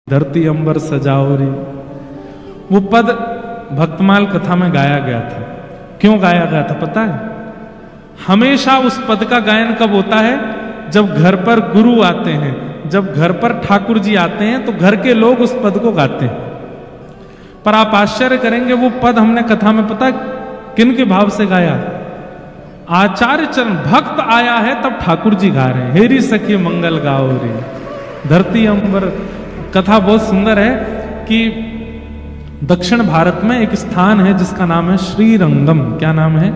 धरती अंबर सजाओ रे, वो पद भक्तमाल कथा में गाया गया था। क्यों गाया गया था पता है? हमेशा उस पद का गायन कब होता है? जब घर पर गुरु आते हैं, जब घर पर ठाकुर जी आते हैं तो घर के लोग उस पद को गाते हैं। पर आप आश्चर्य करेंगे, वो पद हमने कथा में पता किन के भाव से गाया? आचार्य चरण भक्त आया है तब ठाकुर जी गा रहे हैं, हेरी सखी मंगल गाओ रे धरती अंबर। कथा बहुत सुंदर है कि दक्षिण भारत में एक स्थान है जिसका नाम है श्रीरंगम। क्या नाम है?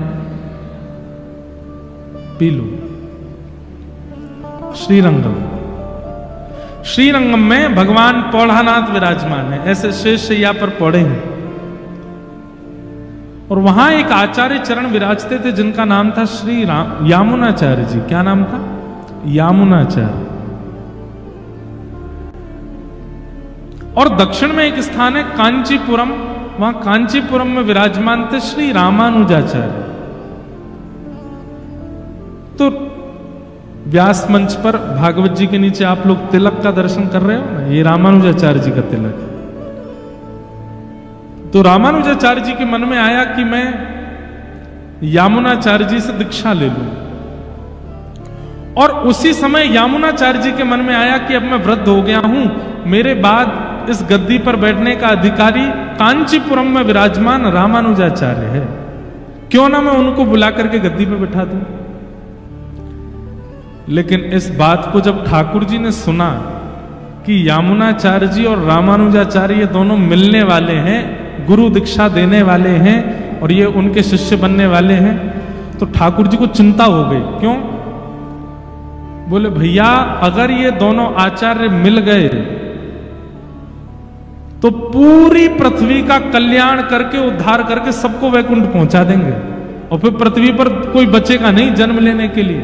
पीलू। श्रीरंगम। श्रीरंगम में भगवान पौढ़ानाथ विराजमान है, ऐसे शेष शैया पर पौड़े हैं। और वहां एक आचार्य चरण विराजते थे जिनका नाम था श्री यामुनाचार्य जी। क्या नाम था? यामुनाचार्य। और दक्षिण में एक स्थान है कांचीपुरम, वहां कांचीपुरम में विराजमान थे श्री रामानुजाचार्य। तो व्यास मंच पर भागवत जी के नीचे आप लोग तिलक का दर्शन कर रहे हो ना, ये रामानुजाचार्य जी का तिलक है। तो रामानुजाचार्य जी के मन में आया कि मैं यामुनाचार्य जी से दीक्षा ले लूं। और उसी समय यामुनाचार्य जी के मन में आया कि अब मैं वृद्ध हो गया हूं, मेरे बाद इस गद्दी पर बैठने का अधिकारी कांचीपुरम में विराजमान रामानुजाचार्य है, क्यों ना मैं उनको बुला करके गद्दी पर बैठा दूं। लेकिन इस बात को जब ठाकुर जी ने सुना कि यामुनाचार्य जी और रामानुजाचार्य ये दोनों मिलने वाले हैं, गुरु दीक्षा देने वाले हैं और ये उनके शिष्य बनने वाले हैं, तो ठाकुर जी को चिंता हो गई। क्यों? बोले भैया अगर ये दोनों आचार्य मिल गए तो पूरी पृथ्वी का कल्याण करके उद्धार करके सबको वैकुंठ पहुंचा देंगे और फिर पृथ्वी पर कोई बचेगा नहीं जन्म लेने के लिए।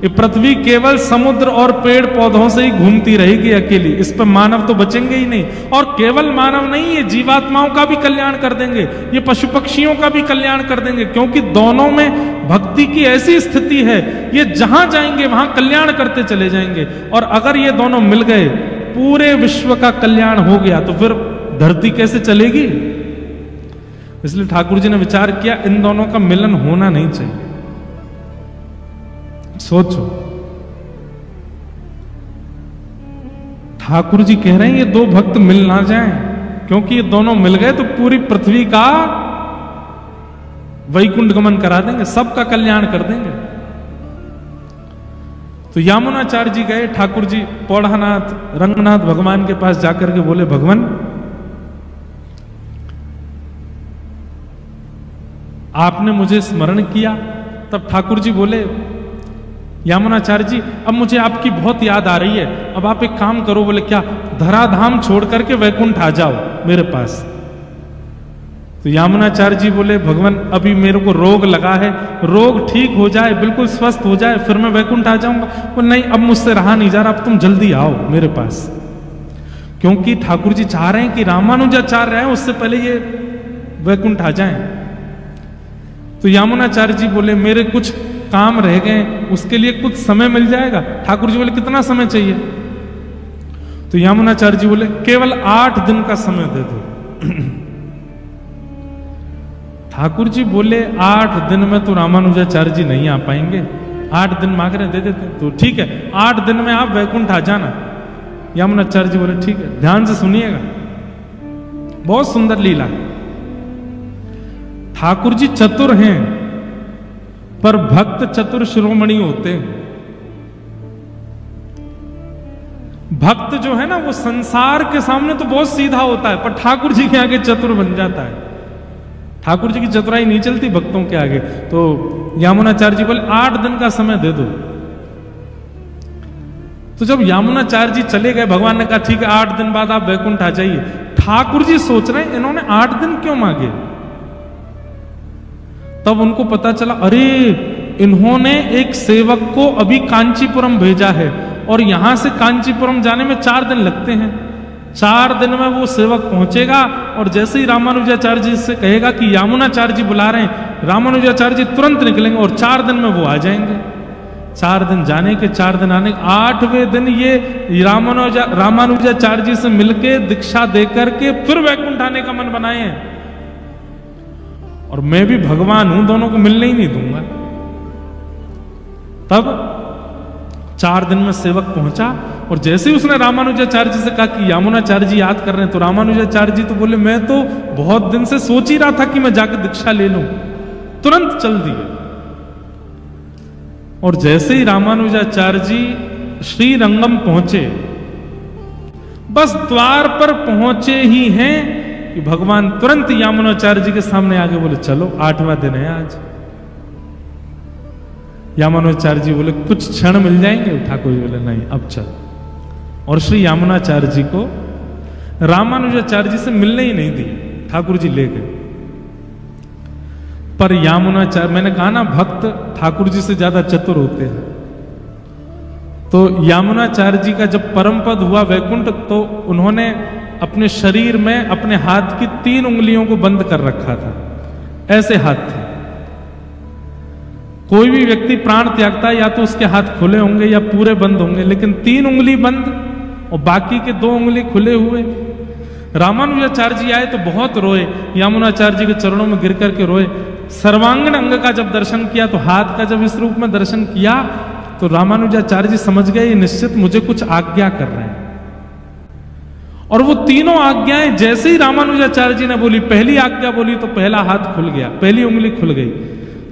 ये पृथ्वी केवल समुद्र और पेड़ पौधों से ही घूमती रहेगी अकेली, इस पर मानव तो बचेंगे ही नहीं। और केवल मानव नहीं, ये जीवात्माओं का भी कल्याण कर देंगे, ये पशु पक्षियों का भी कल्याण कर देंगे, क्योंकि दोनों में भक्ति की ऐसी स्थिति है, ये जहां जाएंगे वहां कल्याण करते चले जाएंगे। और अगर ये दोनों मिल गए, पूरे विश्व का कल्याण हो गया, तो फिर धरती कैसे चलेगी? इसलिए ठाकुर जी ने विचार किया इन दोनों का मिलन होना नहीं चाहिए। सोचो, ठाकुर जी कह रहे हैं ये दो भक्त मिल ना जाएं, क्योंकि ये दोनों मिल गए तो पूरी पृथ्वी का वैकुंठ गमन करा देंगे, सबका कल्याण कर देंगे। तो यामुनाचार्य जी गए, ठाकुर जी पौढ़ानाथ रंगनाथ भगवान के पास जाकर के बोले भगवान आपने मुझे स्मरण किया। तब ठाकुर जी बोले यामुनाचार्य जी अब मुझे आपकी बहुत याद आ रही है, अब आप एक काम करो। बोले क्या? धराधाम छोड़ करके वैकुंठ आ जाओ मेरे पास। तो यामुनाचार्य जी बोले भगवान अभी मेरे को रोग लगा है, रोग ठीक हो जाए, बिल्कुल स्वस्थ हो जाए, फिर मैं वैकुंठ आ जाऊंगा। वो नहीं, अब मुझसे रहा नहीं जा रहा, अब तुम जल्दी आओ मेरे पास। क्योंकि ठाकुर जी चाह रहे हैं कि रामानुजाचार्य आए उससे पहले ये वैकुंठ आ जाए। तो यामुनाचार्य जी बोले मेरे कुछ काम रह गए, उसके लिए कुछ समय मिल जाएगा? ठाकुर जी बोले कितना समय चाहिए? तो यामुनाचार्य जी बोले केवल 8 दिन का समय दे दो। ठाकुर जी बोले 8 दिन में तो रामानुजाचार्य जी नहीं आ पाएंगे, 8 दिन मांग रहे दे देते। तो ठीक है 8 दिन में आप वैकुंठ आ जाना। यामुनाचार्य जी बोले ठीक है। ध्यान से सुनिएगा, बहुत सुंदर लीला। ठाकुर जी चतुर हैं पर भक्त चतुर शिरोमणि होते हैं। भक्त जो है ना वो संसार के सामने तो बहुत सीधा होता है, पर ठाकुर जी के आगे चतुर बन जाता है। ठाकुर जी की चतुराई नहीं चलती भक्तों के आगे। तो यामुनाचार्य जी बोले 8 दिन का समय दे दो। तो जब यामुनाचार्य जी चले गए, भगवान ने कहा ठीक है 8 दिन बाद आप वैकुंठ आ जाइए। ठाकुर जी सोच रहे हैं इन्होंने 8 दिन क्यों मांगे। तब उनको पता चला अरे इन्होंने एक सेवक को अभी कांचीपुरम भेजा है और यहां से कांचीपुरम जाने में 4 दिन लगते हैं। 4 दिन में वो सेवक पहुंचेगा और जैसे ही रामानुजाचार्य जी से कहेगा कि यामुनाचार्य जी बुला रहे हैं, रामानुजाचार्य जी तुरंत निकलेंगे और 4 दिन में वो आ जाएंगे। 4 दिन जाने के 4 दिन आने, 8वें दिन ये रामानुजाचार्य जी से मिलके दीक्षा देकर के फिर वैकुंठ आने का मन बनाए हैं। और मैं भी भगवान हूं, दोनों को मिलने ही नहीं दूंगा। तब 4 दिन में सेवक पहुंचा और जैसे ही उसने रामानुजाचार्य जी से कहा कि यामुनाचार्य जी याद कर रहे हैं, तो रामानुजाचार्य जी तो बोले मैं तो बहुत दिन से सोच ही रहा था कि मैं जाकर दीक्षा ले लूं, तुरंत चल दिए। और जैसे ही रामानुजाचार्य जी श्रीरंगम पहुंचे, बस द्वार पर पहुंचे ही हैं कि भगवान तुरंत यामुनाचार्य जी के सामने आगे बोले चलो 8वां दिन है आज। यामुनाचार्य जी बोले कुछ क्षण मिल जाएंगे? ठाकुर जी बोले नहीं, अब चल। और श्री यामुनाचार्य जी को रामानुजाचार्य जी से मिलने ही नहीं दिए, ठाकुर जी ले गए। पर यामुनाचार्य, मैंने कहा ना भक्त ठाकुर जी से ज्यादा चतुर होते हैं, तो यामुनाचार्य जी का जब परम पद हुआ वैकुंठ, तो उन्होंने अपने शरीर में अपने हाथ की 3 उंगलियों को बंद कर रखा था। ऐसे हाथ थे। कोई भी व्यक्ति प्राण त्यागता है या तो उसके हाथ खुले होंगे या पूरे बंद होंगे, लेकिन 3 उंगली बंद और बाकी के 2 उंगली खुले हुए। रामानुजाचार्य जी आए तो बहुत रोए, यामुनाचार्य जी के चरणों में गिर करके रोए। सर्वांगीण अंग का जब दर्शन किया, तो हाथ का जब इस रूप में दर्शन किया, तो रामानुजाचार्य जी समझ गए ये निश्चित मुझे कुछ आज्ञा कर रहे हैं। और वो तीनों आज्ञाएं जैसे ही रामानुजाचार्य जी ने बोली, पहली आज्ञा बोली तो पहला हाथ खुल गया, पहली उंगली खुल गई।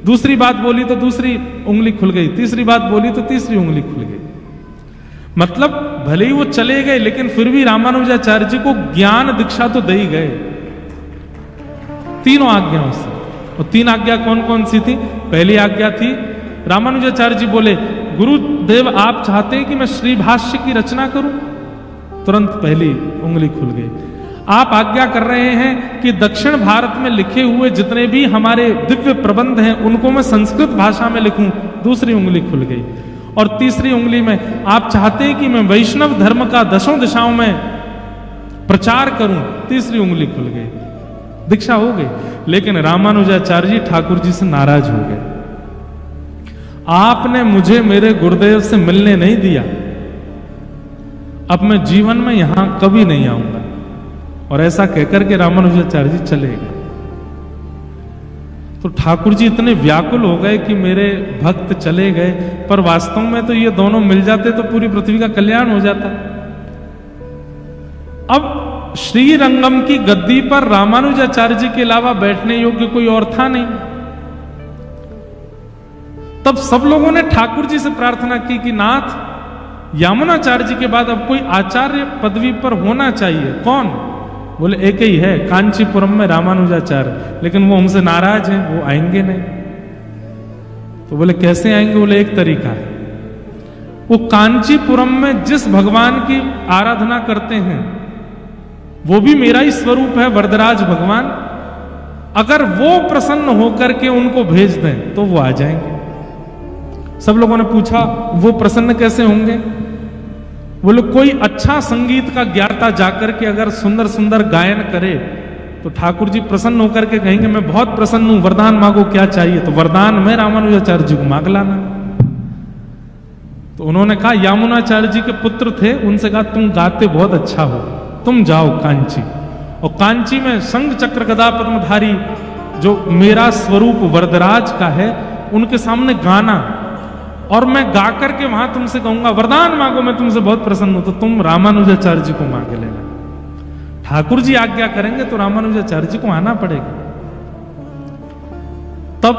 दूसरी बात बोली तो दूसरी उंगली खुल गई, तीसरी बात बोली तो तीसरी उंगली खुल गई। मतलब भले ही वो चले गए, लेकिन फिर भी रामानुजाचार्य जी को ज्ञान दीक्षा तो दे ही गए तीनों आज्ञाओं से। और 3 आज्ञा कौन कौन सी थी? पहली आज्ञा थी, रामानुजाचार्य जी बोले गुरुदेव आप चाहते हैं कि मैं श्री भाष्य की रचना करूं? तुरंत पहली उंगली खुल गई। आप आज्ञा कर रहे हैं कि दक्षिण भारत में लिखे हुए जितने भी हमारे दिव्य प्रबंध हैं उनको मैं संस्कृत भाषा में लिखूं? दूसरी उंगली खुल गई। और तीसरी उंगली में आप चाहते हैं कि मैं वैष्णव धर्म का 10 दिशाओं में प्रचार करूं? तीसरी उंगली खुल गई, दीक्षा हो गई। लेकिन रामानुजाचार्य जी ठाकुर जी से नाराज हो गए। आपने मुझे मेरे गुरुदेव से मिलने नहीं दिया, अब मैं जीवन में यहां कभी नहीं आऊंगा। और ऐसा कहकर के रामानुजाचार्य जी चले गए। तो ठाकुर जी इतने व्याकुल हो गए कि मेरे भक्त चले गए, पर वास्तव में तो ये दोनों मिल जाते तो पूरी पृथ्वी का कल्याण हो जाता। अब श्रीरंगम की गद्दी पर रामानुजाचार्य जी के अलावा बैठने योग्य कोई और था नहीं। तब सब लोगों ने ठाकुर जी से प्रार्थना की कि नाथ, यामुनाचार्य जी के बाद अब कोई आचार्य पदवी पर होना चाहिए। कौन? बोले एक ही है, कांचीपुरम में रामानुजाचार्य, लेकिन वो हमसे नाराज हैं, वो आएंगे नहीं। तो बोले कैसे आएंगे? बोले एक तरीका है, वो कांचीपुरम में जिस भगवान की आराधना करते हैं वो भी मेरा ही स्वरूप है, वरदराज भगवान। अगर वो प्रसन्न होकर के उनको भेज दें तो वो आ जाएंगे। सब लोगों ने पूछा वो प्रसन्न कैसे होंगे? बोले कोई अच्छा संगीत का ज्ञाता जाकर के अगर सुंदर सुंदर गायन करे तो ठाकुर जी प्रसन्न होकर के कहेंगे मैं बहुत प्रसन्न हूं, वरदान मांगो क्या चाहिए? तो वरदान में रामानुजाचार्य जी को मांग लाना। तो उन्होंने कहा, यामुनाचार्य जी के पुत्र थे, उनसे कहा तुम गाते बहुत अच्छा हो, तुम जाओ कांची, और कांची में शंख चक्र गदा पद्मधारी जो मेरा स्वरूप वरदराज का है उनके सामने गाना, और मैं गा करके वहां तुमसे कहूंगा वरदान मांगो, मैं तुमसे बहुत प्रसन्न हूं। तो तुम रामानुजाचार्य जी को मांग लेना। ठाकुर जी आज्ञा करेंगे तो रामानुजाचार्य जी को आना पड़ेगा। तब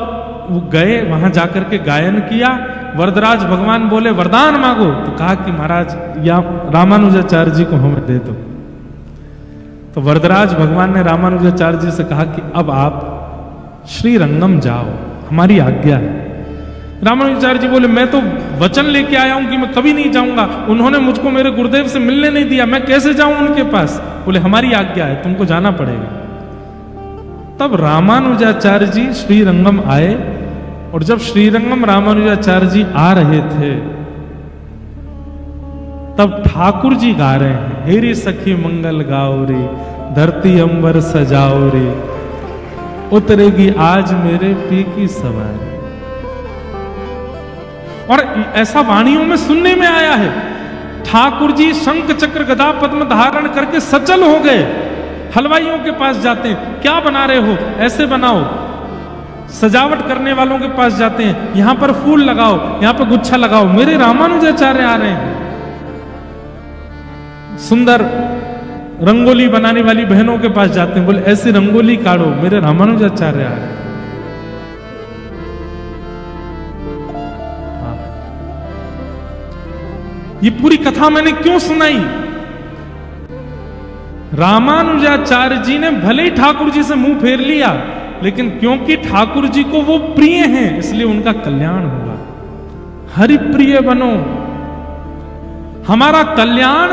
वो गए, वहां जाकर के गायन किया। वरदराज भगवान बोले वरदान मांगो, तो कहा कि महाराज या रामानुजाचार्य जी को हमें दे दो। तो वरदराज भगवान ने रामानुजाचार्य जी से कहा कि अब आप श्रीरंगम जाओ, हमारी आज्ञा है। रामानुजाचार्य जी बोले मैं तो वचन लेके आया हूं कि मैं कभी नहीं जाऊंगा, उन्होंने मुझको मेरे गुरुदेव से मिलने नहीं दिया, मैं कैसे जाऊं उनके पास? बोले हमारी आज्ञा है, तुमको जाना पड़ेगा। तब रामानुजाचार्य जी श्रीरंगम आए, और जब श्रीरंगम रामानुजाचार्य जी आ रहे थे तब ठाकुर जी गा रहे हैं, हेरी सखी मंगल गाओ रे, धरती अंबर सजाओ रे, उतरेगी आज मेरे पी की सवारी। और ऐसा वाणियों में सुनने में आया है, ठाकुर जी शंख चक्र गदा पद्म धारण करके सचल हो गए। हलवाइयों के पास जाते हैं, क्या बना रहे हो, ऐसे बनाओ। सजावट करने वालों के पास जाते हैं, यहां पर फूल लगाओ, यहां पर गुच्छा लगाओ। मेरे रामानुजाचार्य आ रहे हैं। सुंदर रंगोली बनाने वाली बहनों के पास जाते हैं, बोले ऐसी रंगोली काढ़ो, मेरे रामानुजाचार्य आ रहे हैं। ये पूरी कथा मैंने क्यों सुनाई? रामानुजाचार्य जी ने भले ही ठाकुर जी से मुंह फेर लिया, लेकिन क्योंकि ठाकुर जी को वो प्रिय हैं, इसलिए उनका कल्याण होगा। हरि प्रिय बनो। हमारा कल्याण,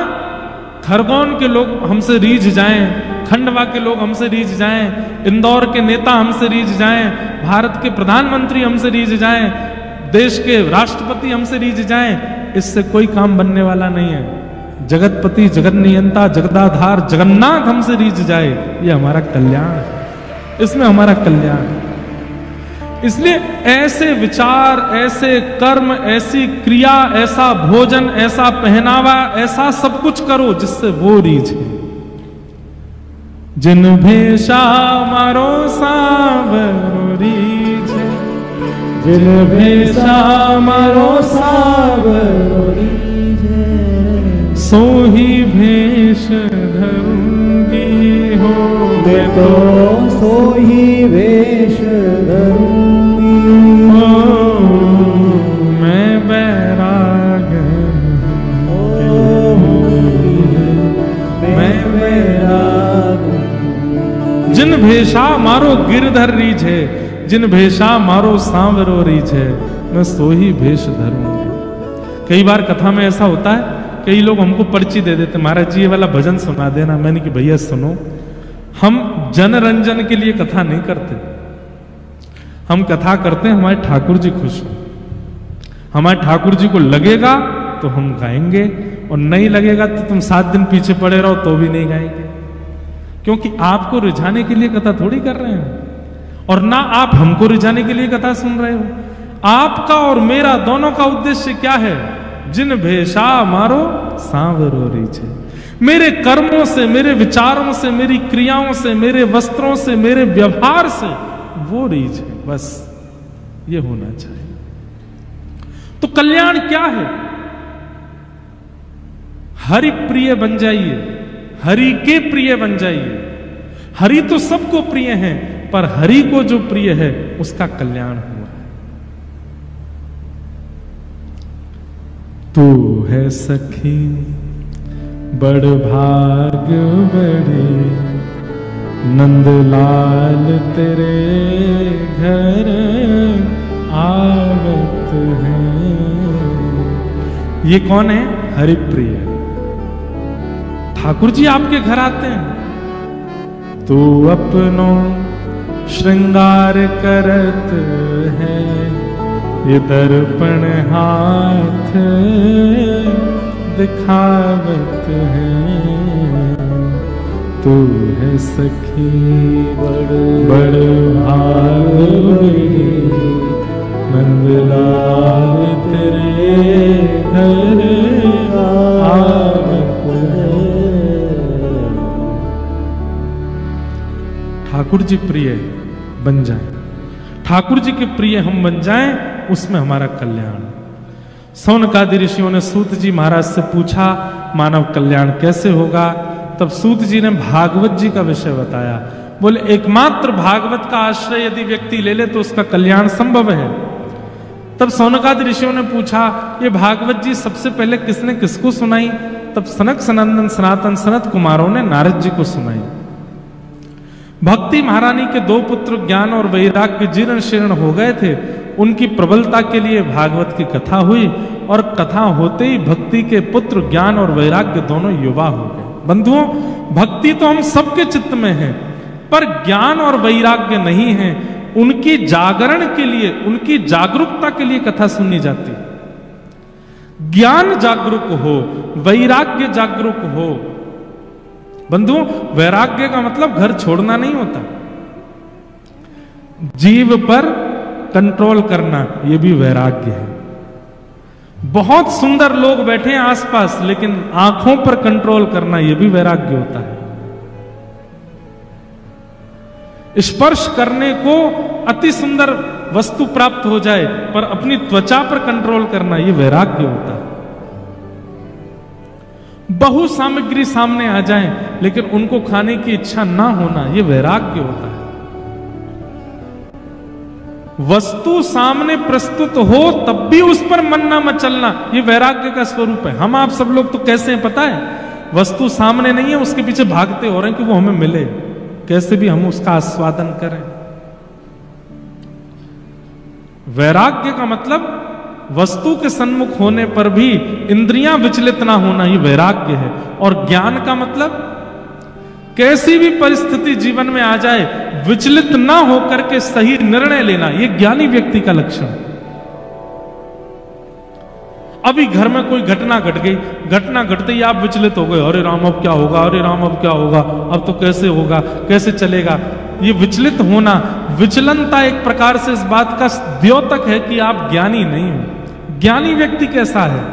खरगोन के लोग हमसे रीझ जाएं, खंडवा के लोग हमसे रीझ जाएं, इंदौर के नेता हमसे रीझ जाएं, भारत के प्रधानमंत्री हमसे रीझ जाएं, देश के राष्ट्रपति हमसे रीझ जाएं, इससे कोई काम बनने वाला नहीं है। जगतपति, जगत नियंता, जगदाधार जगन्नाथ हमसे रीझ जाए, ये हमारा कल्याण है, इसमें हमारा कल्याण है। इसलिए ऐसे विचार, ऐसे कर्म, ऐसी क्रिया, ऐसा भोजन, ऐसा पहनावा, ऐसा सब कुछ करो जिससे वो रीझे। जिन भेषा मारो सांवरो रीझे, जिन भेषा मारो सांवरो रीझे, सोही भेष धरूंगी हो मैं तो सोही वेश धरूंगी, मैं बैराग मैं बैराग। जिन भेषा मारो गिरधर रीझे, जिन भेषा मारो सांवरो रीझे, मैं सोही भेष धरूंगी। कई बार कथा में ऐसा होता है, कई लोग हमको पर्ची दे देते, महाराज जी ये वाला भजन सुना देना। मैंने कि भैया सुनो, हम जनरंजन के लिए कथा नहीं करते, हम कथा करते हैं हमारे ठाकुर जी खुश हो। हमारे ठाकुर जी को लगेगा तो हम गाएंगे, और नहीं लगेगा तो तुम 7 दिन पीछे पड़े रहो तो भी नहीं गाएंगे, क्योंकि आपको रिझाने के लिए कथा थोड़ी कर रहे हैं, और ना आप हमको रिझाने के लिए कथा सुन रहे हो। आपका और मेरा दोनों का उद्देश्य क्या है? जिन भेषा मारो सांवरो रीझे। मेरे कर्मों से, मेरे विचारों से, मेरी क्रियाओं से, मेरे वस्त्रों से, मेरे व्यवहार से वो रीझे, बस ये होना चाहिए। तो कल्याण क्या है? हरि प्रिय बन जाइए, हरि के प्रिय बन जाइए। हरि तो सबको प्रिय है, पर हरि को जो प्रिय है उसका कल्याण हुआ। तू है सखी बड़ भाग बड़ी, नंदलाल तेरे घर आवत है। ये कौन है? हरिप्रिय। ठाकुर जी आपके घर आते हैं। तू अपनो श्रृंगार करत है, ये दर्पण हाथ दिखावत है। तू है सखी बड़ भाग, नंदलाल तेरे घर आवत है। ठाकुर जी प्रिय बन जाए, ठाकुर जी के प्रिय हम बन जाएं, उसमें हमारा कल्याण। सौनकादि ऋषियों ने सूत जी महाराज से पूछा मानव कल्याण कैसे होगा? तब सूत जी ने भागवत जी का विषय बताया। बोले एकमात्र भागवत का आश्रय यदि व्यक्ति ले ले तो उसका कल्याण संभव है। तब सौनकादि ऋषियों ने पूछा ये भागवत जी सबसे पहले किसने किसको सुनाई? तब सनक सनंदन सनातन सनत कुमारों ने नारद जी को सुनाई। भक्ति महारानी के 2 पुत्र ज्ञान और वैराग्य जीर्ण शीर्ण हो गए थे, उनकी प्रबलता के लिए भागवत की कथा हुई, और कथा होते ही भक्ति के पुत्र ज्ञान और वैराग्य दोनों युवा हो गए। बंधुओं, भक्ति तो हम सबके चित्त में है, पर ज्ञान और वैराग्य नहीं है। उनकी जागरण के लिए, उनकी जागरूकता के लिए कथा सुननी जाती। ज्ञान जागरूक हो, वैराग्य जागरूक हो। बंधुओं, वैराग्य का मतलब घर छोड़ना नहीं होता, जीव पर कंट्रोल करना, यह भी वैराग्य है। बहुत सुंदर लोग बैठे हैं आसपास, लेकिन आंखों पर कंट्रोल करना यह भी वैराग्य होता है। स्पर्श करने को अति सुंदर वस्तु प्राप्त हो जाए, पर अपनी त्वचा पर कंट्रोल करना यह वैराग्य होता है। बहु सामग्री सामने आ जाए, लेकिन उनको खाने की इच्छा ना होना, यह वैराग्य होता है। वस्तु सामने प्रस्तुत हो तब भी उस पर मन ना मचलना, यह वैराग्य का स्वरूप है। हम आप सब लोग तो कैसे हैं पता है? वस्तु सामने नहीं है, उसके पीछे भागते हो रहे हैं कि वो हमें मिले, कैसे भी हम उसका आस्वादन करें। वैराग्य का मतलब वस्तु के सन्मुख होने पर भी इंद्रियां विचलित ना होना, ये वैराग्य है। और ज्ञान का मतलब कैसी भी परिस्थिति जीवन में आ जाए, विचलित ना होकर के सही निर्णय लेना, ये ज्ञानी व्यक्ति का लक्षण है। अभी घर में कोई घटना घट गई, घटना घटते ही आप विचलित हो गए, अरे राम अब क्या होगा, अरे राम अब क्या होगा, अब तो कैसे होगा, कैसे चलेगा। ये विचलित होना, विचलनता एक प्रकार से इस बात का द्योतक है कि आप ज्ञानी नहीं हो। ज्ञानी व्यक्ति कैसा है?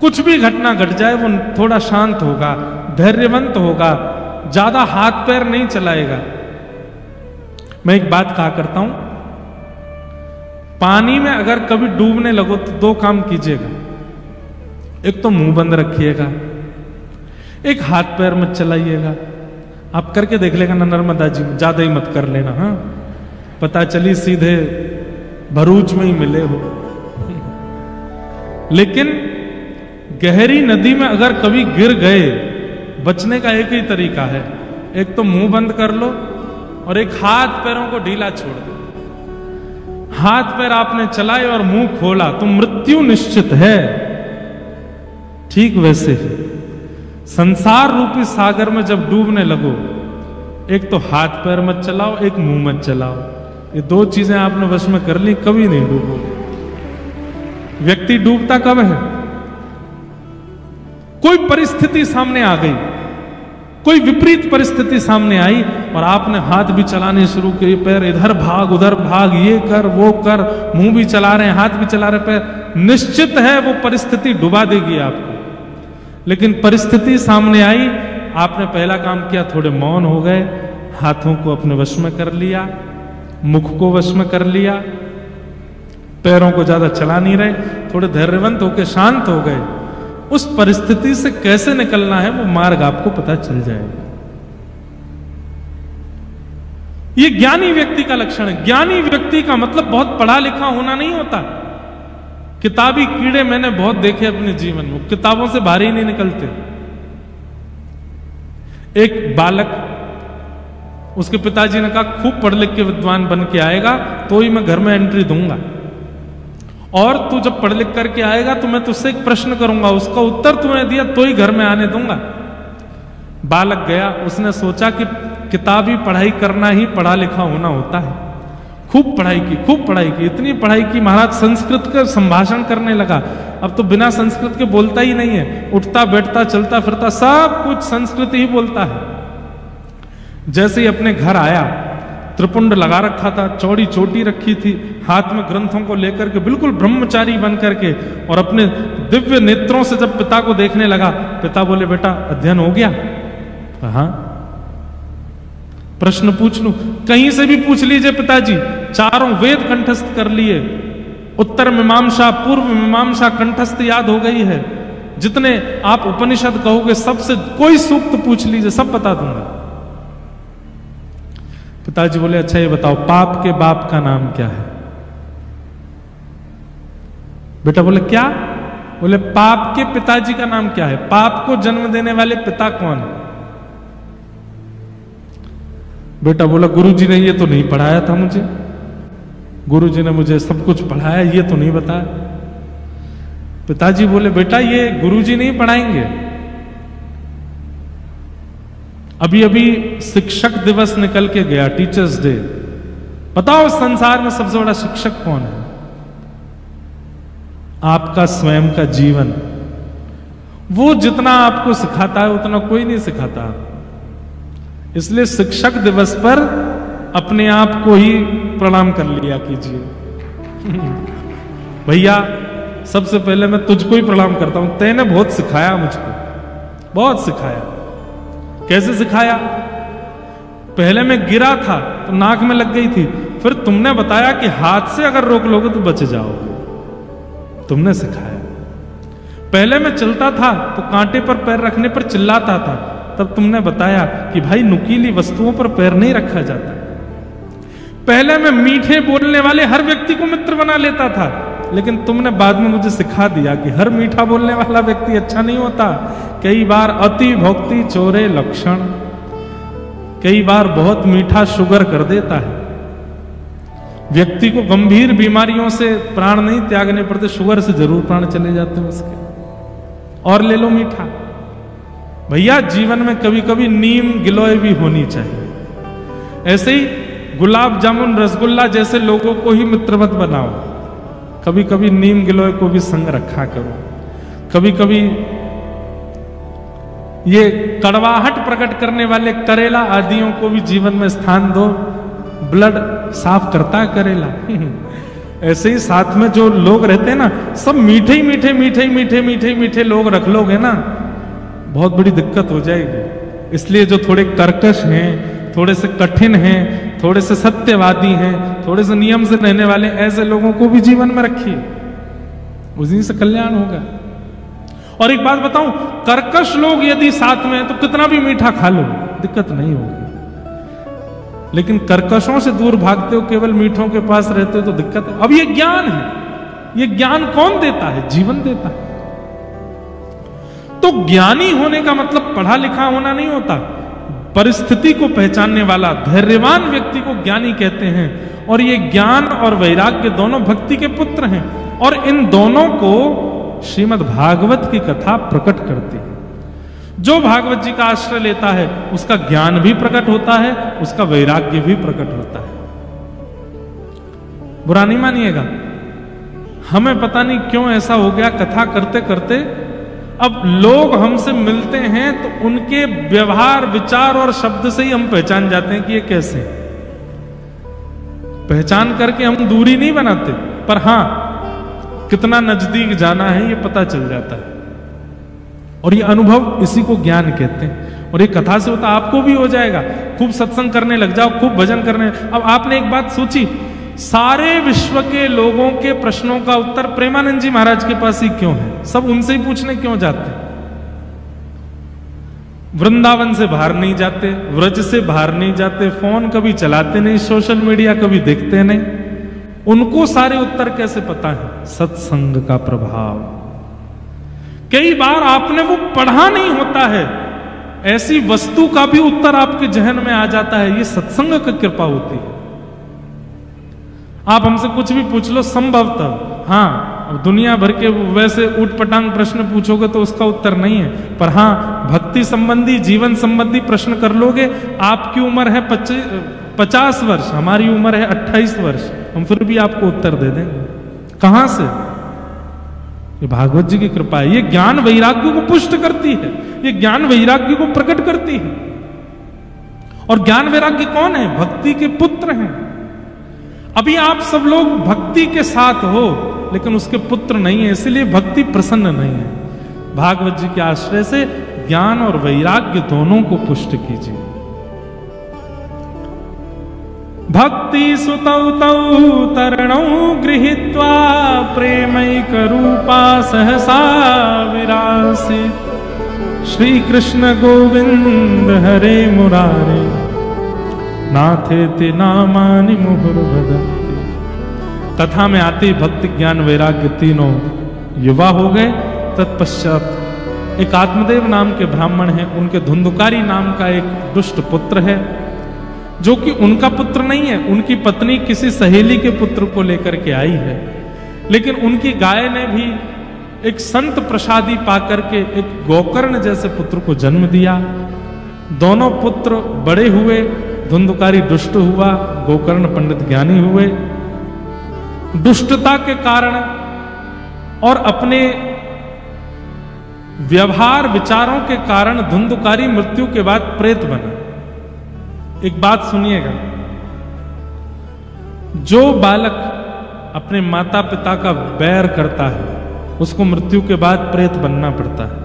कुछ भी घटना घट जाए वो थोड़ा शांत होगा, धैर्यवंत होगा, ज्यादा हाथ पैर नहीं चलाएगा। मैं एक बात कहा करता हूं, पानी में अगर कभी डूबने लगो तो दो काम कीजिएगा। एक तो मुंह बंद रखिएगा, एक हाथ पैर मत चलाइएगा। आप करके देख लेगा ना नर्मदा जी, ज्यादा ही मत कर लेना। हाँ, पता चली सीधे भरूच में ही मिले हो। लेकिन गहरी नदी में अगर कभी गिर गए, बचने का एक ही तरीका है, एक तो मुंह बंद कर लो और एक हाथ पैरों को ढीला छोड़ दो। हाथ पैर आपने चलाए और मुंह खोला तो मृत्यु निश्चित है। ठीक वैसे ही संसार रूपी सागर में जब डूबने लगो, एक तो हाथ पैर मत चलाओ, एक मुंह मत चलाओ। ये दो चीजें आपने वश में कर ली, कभी नहीं डूबोगे। व्यक्ति डूबता कब है? कोई परिस्थिति सामने आ गई, कोई विपरीत परिस्थिति सामने आई और आपने हाथ भी चलाने शुरू किए, पैर इधर भाग उधर भाग, ये कर वो कर, मुंह भी चला रहे हैं, हाथ भी चला रहे, पैर, निश्चित है वो परिस्थिति डुबा देगी आपको। लेकिन परिस्थिति सामने आई, आपने पहला काम किया, थोड़े मौन हो गए, हाथों को अपने वश में कर लिया, मुख को वश में कर लिया, पैरों को ज्यादा चला नहीं रहे, थोड़े धैर्यवंत होकर शांत हो गए। उस परिस्थिति से कैसे निकलना है वो मार्ग आपको पता चल जाएगा। ये ज्ञानी व्यक्ति का लक्षण है। ज्ञानी व्यक्ति का मतलब बहुत पढ़ा लिखा होना नहीं होता। किताबी कीड़े मैंने बहुत देखे अपने जीवन में, किताबों से बाहर ही नहीं निकलते। एक बालक, उसके पिताजी ने कहा खूब पढ़ लिख के विद्वान बन के आएगा तो ही मैं घर में एंट्री दूंगा, और तू जब पढ़ लिख करके आएगा तो मैं तुझसे एक प्रश्न करूंगा, उसका उत्तर तूने दिया तो ही घर में आने दूंगा। बालक गया, उसने सोचा कि किताबी पढ़ाई करना ही पढ़ा लिखा होना होता है। खूब पढ़ाई की, खूब पढ़ाई की, इतनी पढ़ाई की महाराज संस्कृत का संभाषण करने लगा। अब तो बिना संस्कृत के बोलता ही नहीं है, उठता बैठता चलता फिरता सब कुछ संस्कृत ही बोलता है। जैसे ही अपने घर आया, त्रिपुंड लगा रखा था, चौड़ी चोटी रखी थी, हाथ में ग्रंथों को लेकर के बिल्कुल ब्रह्मचारी बन करके, और अपने दिव्य नेत्रों से जब पिता को देखने लगा, पिता बोले बेटा अध्ययन हो गया? हाँ। प्रश्न पूछ लूं? कहीं से भी पूछ लीजिए पिताजी, चारों वेद कंठस्थ कर लिए, उत्तर मीमांसा पूर्व मीमांसा कंठस्थ याद हो गई है, जितने आप उपनिषद कहोगे सबसे कोई सूक्त पूछ लीजिए, सब बता दूंगा। पिताजी बोले अच्छा ये बताओ पाप के बाप का नाम क्या है? बेटा बोले क्या? बोले पाप के पिताजी का नाम क्या है? पाप को जन्म देने वाले पिता कौन है? बेटा बोला गुरुजी ने ये तो नहीं पढ़ाया था मुझे, गुरुजी ने मुझे सब कुछ पढ़ाया, ये तो नहीं बताया। पिताजी बोले बेटा ये गुरुजी नहीं पढ़ाएंगे, अभी अभी शिक्षक दिवस निकल के गया, टीचर्स डे। बताओ संसार में सबसे बड़ा शिक्षक कौन है? आपका स्वयं का जीवन। वो जितना आपको सिखाता है उतना कोई नहीं सिखाता। इसलिए शिक्षक दिवस पर अपने आप को ही प्रणाम कर लिया कीजिए। भैया सबसे पहले मैं तुझको ही प्रणाम करता हूं, तैने बहुत सिखाया मुझको, बहुत सिखाया। कैसे सिखाया? पहले मैं गिरा था तो नाक में लग गई थी, फिर तुमने बताया कि हाथ से अगर रोक लोगे तो बच जाओगे, तुमने सिखाया। पहले मैं चलता था तो कांटे पर पैर रखने पर चिल्लाता था, तब तुमने बताया कि भाई नुकीली वस्तुओं पर पैर नहीं रखा जाता। पहले मैं मीठे बोलने वाले हर व्यक्ति को मित्र बना लेता था, लेकिन तुमने बाद में मुझे सिखा दिया कि हर मीठा बोलने वाला व्यक्ति अच्छा नहीं होता। कई बार अति भक्ति चोरे लक्षण, कई बार बहुत मीठा शुगर कर देता है। व्यक्ति को गंभीर बीमारियों से प्राण नहीं त्यागने पड़ते, शुगर से जरूर प्राण चले जाते हैं उसके। और ले लो मीठा। भैया जीवन में कभी कभी नीम गिलोय भी होनी चाहिए। ऐसे ही गुलाब जामुन रसगुल्ला जैसे लोगों को ही मित्र मत बनाओ, कभी कभी नीम गिलोय को भी संग रखा करो। कभी कभी ये कड़वाहट प्रकट करने वाले करेला आदियों को भी जीवन में स्थान दो, ब्लड साफ करता है करेला। ऐसे ही साथ में जो लोग रहते हैं ना, सब मीठे ही मीठे मीठे मीठे मीठे मीठे लोग रख लोगे ना, बहुत बड़ी दिक्कत हो जाएगी। इसलिए जो थोड़े कर्कश हैं, थोड़े से कठिन हैं, थोड़े से सत्यवादी हैं, थोड़े से नियम से रहने वाले, ऐसे लोगों को भी जीवन में रखिए, उसी से कल्याण होगा। और एक बात बताऊं, कर्कश लोग यदि साथ में हैं तो कितना भी मीठा खा लो, दिक्कत नहीं होगी। लेकिन कर्कशों से दूर भागते हो, केवल मीठों के पास रहते हो तो दिक्कत है। अब ये ज्ञान है, ये ज्ञान कौन देता है? जीवन देता है। तो ज्ञानी होने का मतलब पढ़ा लिखा होना नहीं होता, परिस्थिति को पहचानने वाला धैर्यवान व्यक्ति को ज्ञानी कहते हैं। और ये ज्ञान और वैराग्य दोनों भक्ति के पुत्र हैं, और इन दोनों को श्रीमद् भागवत की कथा प्रकट करती है। जो भागवत जी का आश्रय लेता है उसका ज्ञान भी प्रकट होता है, उसका वैराग्य भी प्रकट होता है। बुरा नहीं मानिएगा, हमें पता नहीं क्यों ऐसा हो गया, कथा करते करते अब लोग हमसे मिलते हैं तो उनके व्यवहार विचार और शब्द से ही हम पहचान जाते हैं कि ये कैसे हैं। पहचान करके हम दूरी नहीं बनाते, पर हां कितना नजदीक जाना है ये पता चल जाता है। और ये अनुभव, इसी को ज्ञान कहते हैं। और ये कथा से होता, आपको भी हो जाएगा। खूब सत्संग करने लग जाओ, खूब भजन करने। अब आपने एक बात सोची, सारे विश्व के लोगों के प्रश्नों का उत्तर प्रेमानंद जी महाराज के पास ही क्यों है? सब उनसे ही पूछने क्यों जाते? वृंदावन से बाहर नहीं जाते, व्रज से बाहर नहीं जाते, फोन कभी चलाते नहीं, सोशल मीडिया कभी देखते नहीं, उनको सारे उत्तर कैसे पता है? सत्संग का प्रभाव। कई बार आपने वो पढ़ा नहीं होता है, ऐसी वस्तु का भी उत्तर आपके जहन में आ जाता है। ये सत्संग की कृपा होती है। आप हमसे कुछ भी पूछ लो, संभवतः हाँ दुनिया भर के वैसे ऊटपटांग प्रश्न पूछोगे तो उसका उत्तर नहीं है, पर हाँ भक्ति संबंधी, जीवन संबंधी प्रश्न कर लोगे। आपकी उम्र है 50 वर्ष, हमारी उम्र है 28 वर्ष, हम फिर भी आपको उत्तर दे देंगे। कहां से? ये भागवत जी की कृपा है। ये ज्ञान वैराग्य को पुष्ट करती है, ये ज्ञान वैराग्य को प्रकट करती है। और ज्ञान वैराग्य कौन है? भक्ति के पुत्र हैं। अभी आप सब लोग भक्ति के साथ हो, लेकिन उसके पुत्र नहीं है, इसलिए भक्ति प्रसन्न नहीं है। भागवत जी के आश्रय से ज्ञान और वैराग्य दोनों को पुष्ट कीजिए। भक्ति सुतौ तौ तरणौ गृहीत्वा प्रेमैक रूपा सहसा विरासीत्। श्री कृष्ण गोविंद हरे मुरारे नाथेति नामानि मुहुर्वदन्ति। कथा में आते भक्ति ज्ञान वैराग्य तीनों युवा हो गए। तत्पश्चात एक आत्मदेव नाम के ब्राह्मण हैं, उनके धुंधुकारी नाम का एक दुष्ट पुत्र है, जो कि उनका पुत्र नहीं है, उनकी पत्नी किसी सहेली के पुत्र को लेकर के आई है। लेकिन उनकी गाय ने भी एक संत प्रसादी पाकर के एक गोकर्ण जैसे पुत्र को जन्म दिया। दोनों पुत्र बड़े हुए, धुंधुकारी दुष्ट हुआ, गोकर्ण पंडित ज्ञानी हुए। दुष्टता के कारण और अपने व्यवहार विचारों के कारण धुंधुकारी मृत्यु के बाद प्रेत बना। एक बात सुनिएगा, जो बालक अपने माता पिता का बैर करता है, उसको मृत्यु के बाद प्रेत बनना पड़ता है।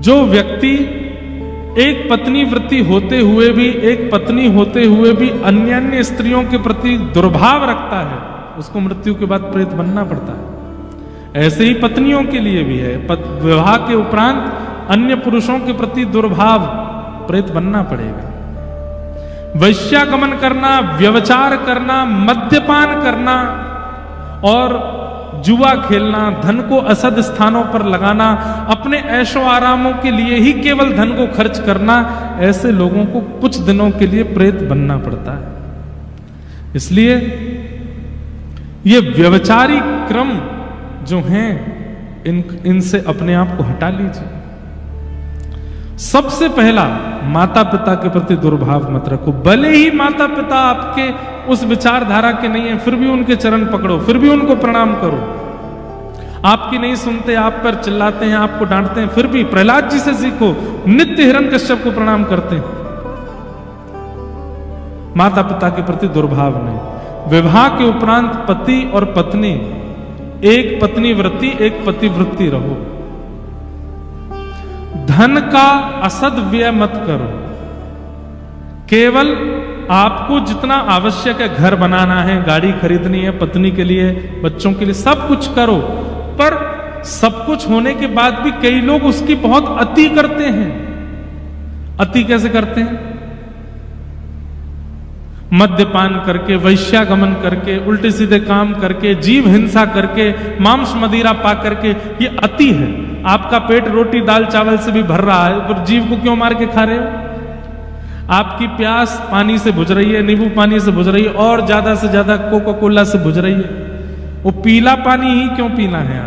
जो व्यक्ति एक पत्नी वृत्ति होते हुए भी, एक पत्नी होते हुए भी अन्य अन्य स्त्रियों के प्रति दुर्भाव रखता है, उसको मृत्यु के बाद प्रेत बनना पड़ता है। ऐसे ही पत्नियों के लिए भी है, विवाह के उपरांत अन्य पुरुषों के प्रति दुर्भाव, प्रेत बनना पड़ेगा। वैश्यागमन करना, व्यभिचार करना, मद्यपान करना और जुआ खेलना, धन को असद स्थानों पर लगाना, अपने ऐशो आरामों के लिए ही केवल धन को खर्च करना, ऐसे लोगों को कुछ दिनों के लिए प्रेत बनना पड़ता है। इसलिए ये व्यभिचारी क्रम जो हैं, इनसे अपने आप को हटा लीजिए। सबसे पहला, माता पिता के प्रति दुर्भाव मत रखो। भले ही माता पिता आपके उस विचारधारा के नहीं है, फिर भी उनके चरण पकड़ो, फिर भी उनको प्रणाम करो। आपकी नहीं सुनते, आप पर चिल्लाते हैं, आपको डांटते हैं, फिर भी प्रहलाद जी से सीखो, नित्य हिरण्यकश्यप को प्रणाम करते हैं। माता पिता के प्रति दुर्भाव नहीं। विवाह के उपरांत पति और पत्नी, एक पत्नी वृत्ति एक पति वृत्ति रहो। धन का असद व्यय मत करो। केवल आपको जितना आवश्यक है, घर बनाना है, गाड़ी खरीदनी है, पत्नी के लिए, बच्चों के लिए, सब कुछ करो। पर सब कुछ होने के बाद भी कई लोग उसकी बहुत अति करते हैं। अति कैसे करते हैं? मद्यपान करके, वैश्यागमन करके, उल्टे सीधे काम करके, जीव हिंसा करके, मांस मदिरा पा करके। ये अति है। आपका पेट रोटी दाल चावल से भी भर रहा है, पर जीव को क्यों मार के खा रहे हो? आपकी प्यास पानी से बुझ रही है, नींबू पानी से बुझ रही है, और ज्यादा से ज्यादा कोका कोला से बुझ रही है। वो पीला पानी ही क्यों पीना है?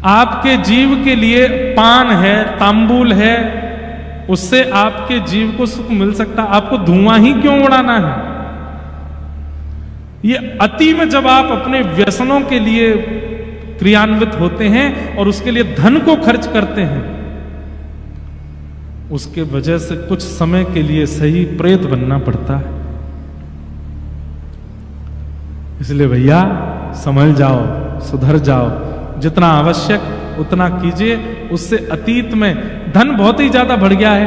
आपके जीव के लिए पान है, तांबूल है, उससे आपके जीव को सुख मिल सकता, आपको धुआं ही क्यों उड़ाना है? ये अति में जब आप अपने व्यसनों के लिए क्रियान्वित होते हैं और उसके लिए धन को खर्च करते हैं, उसके वजह से कुछ समय के लिए सही प्रेत बनना पड़ता है। इसलिए भैया संभल जाओ, सुधर जाओ, जितना आवश्यक उतना कीजिए। उससे अतीत में धन बहुत ही ज्यादा बढ़ गया है,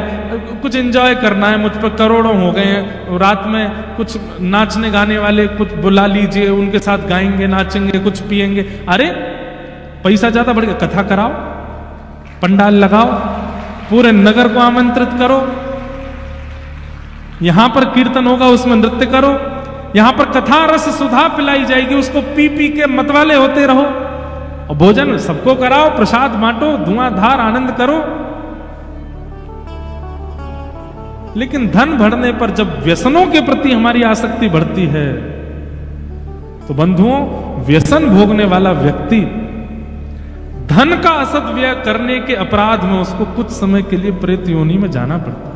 कुछ एंजॉय करना है, मुझ पर करोड़ों हो गए हैं, रात में कुछ नाचने गाने वाले कुछ बुला लीजिए, उनके साथ गाएंगे, नाचेंगे, कुछ पिएंगे। अरे पैसा ज्यादा बढ़ गया, कथा कराओ, पंडाल लगाओ, पूरे नगर को आमंत्रित करो, यहां पर कीर्तन होगा, उसमें नृत्य करो, यहां पर कथा रस सुधा पिलाई जाएगी, उसको पी पी के मतवाले होते रहो, और भोजन सबको कराओ, प्रसाद बांटो, धुआंधार आनंद करो। लेकिन धन बढ़ने पर जब व्यसनों के प्रति हमारी आसक्ति बढ़ती है, तो बंधुओं, व्यसन भोगने वाला व्यक्ति धन का असद व्यय करने के अपराध में उसको कुछ समय के लिए प्रेत योनि में जाना पड़ता है।